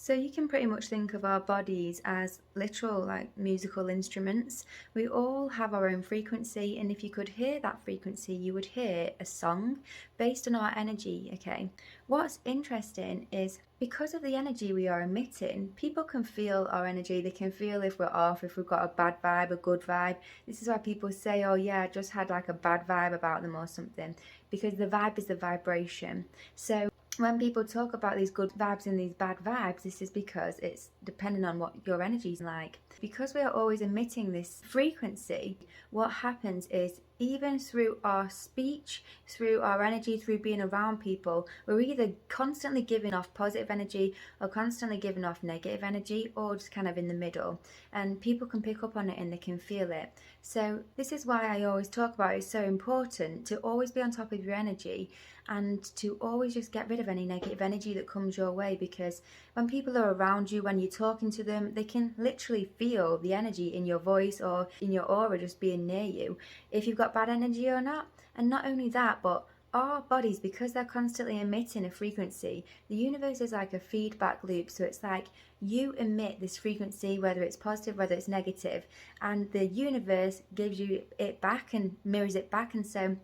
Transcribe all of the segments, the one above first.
So you can pretty much think of our bodies as literal like musical instruments. We all have our own frequency, and if you could hear that frequency, you would hear a song based on our energy, okay? What's interesting is because of the energy we are emitting, people can feel our energy. They can feel if we're off, if we've got a bad vibe, a good vibe. This is why people say, oh yeah, I just had like a bad vibe about them or something, because the vibe is the vibration. So when people talk about these good vibes and these bad vibes, this is because it's depending on what your energy is like. Because we are always emitting this frequency, what happens is even through our speech, through our energy, through being around people, we're either constantly giving off positive energy or constantly giving off negative energy, or just kind of in the middle. And people can pick up on it and they can feel it. So this is why I always talk about it's so important to always be on top of your energy and to always just get rid of any negative energy that comes your way, because when people are around you, when you're talking to them, they can literally feel the energy in your voice or in your aura just being near you, if you've got bad energy or not. And not only that, but our bodies, because they're constantly emitting a frequency, the universe is like a feedback loop. So it's like you emit this frequency, whether it's positive, whether it's negative, and the universe gives you it back and mirrors it back. And so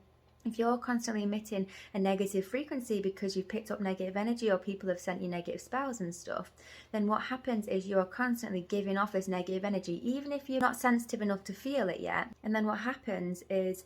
if you're constantly emitting a negative frequency because you've picked up negative energy or people have sent you negative spells and stuff, then what happens is you're constantly giving off this negative energy, even if you're not sensitive enough to feel it yet. And then what happens is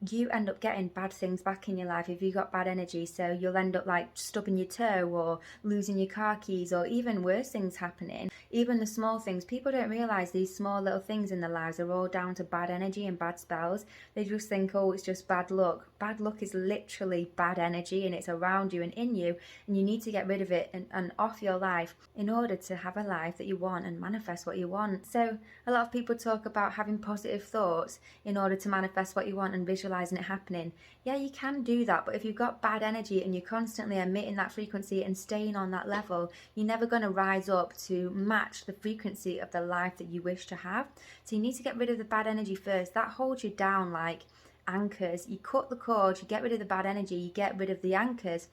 you end up getting bad things back in your life if you got bad energy. So you'll end up like stubbing your toe or losing your car keys, or even worse things happening. Even the small things, people don't realize these small little things in their lives are all down to bad energy and bad spells. They just think, oh, it's just bad luck. Bad luck is literally bad energy, and it's around you and in you, and you need to get rid of it and off your life in order to have a life that you want and manifest what you want. So a lot of people talk about having positive thoughts in order to manifest what you want and visualizing it happening. Yeah, you can do that, but if you've got bad energy and you're constantly emitting that frequency and staying on that level, you're never going to rise up to match the frequency of the life that you wish to have. So you need to get rid of the bad energy first. That holds you down like anchors. You cut the cord, you get rid of the bad energy, you get rid of the anchors,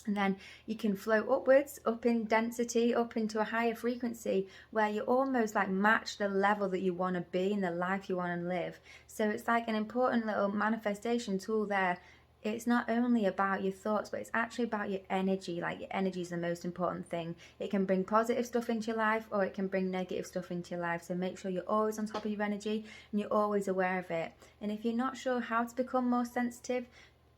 and then you can flow upwards, up in density, up into a higher frequency where you almost like match the level that you want to be in the life you want to live. So it's like an important little manifestation tool there. It's not only about your thoughts, but it's actually about your energy. Like, your energy is the most important thing. It can bring positive stuff into your life, or it can bring negative stuff into your life. So make sure you're always on top of your energy and you're always aware of it. And if you're not sure how to become more sensitive,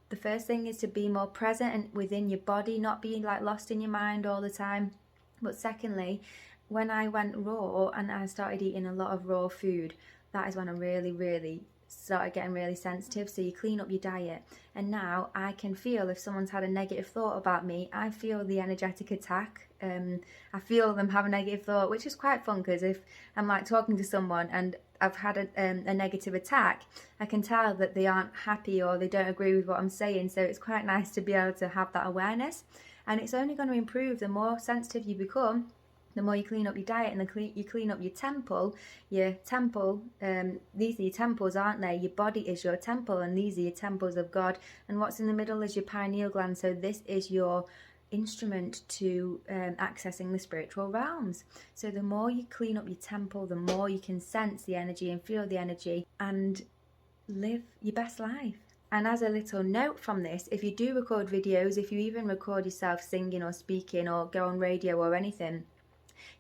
the first thing is to be more present and within your body, not being like lost in your mind all the time. But secondly, when I went raw and I started eating a lot of raw food, that is when I really started getting really sensitive. So you clean up your diet, and now I can feel if someone's had a negative thought about me. I feel the energetic attack. I feel them have a negative thought, which is quite fun, because if I'm like talking to someone and I've had a negative attack, I can tell that they aren't happy or they don't agree with what I'm saying. So it's quite nice to be able to have that awareness, and it's only going to improve the more sensitive you become. The more you clean up your diet and you clean up your temple, these are your temples, aren't they? Your body is your temple, and these are your temples of God. And what's in the middle is your pineal gland. So this is your instrument to accessing the spiritual realms. So the more you clean up your temple, the more you can sense the energy and feel the energy and live your best life. And as a little note from this, if you do record videos, if you even record yourself singing or speaking or go on radio or anything,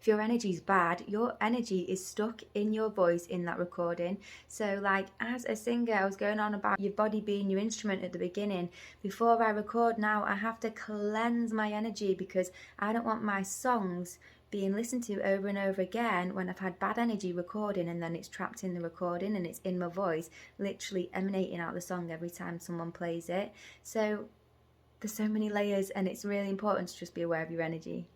if your energy is bad, your energy is stuck in your voice in that recording. So like as a singer, I was going on about your body being your instrument at the beginning. Before I record now, I have to cleanse my energy, because I don't want my songs being listened to over and over again when I've had bad energy recording, and then it's trapped in the recording and it's in my voice, literally emanating out the song every time someone plays it. So there's so many layers, and it's really important to just be aware of your energy.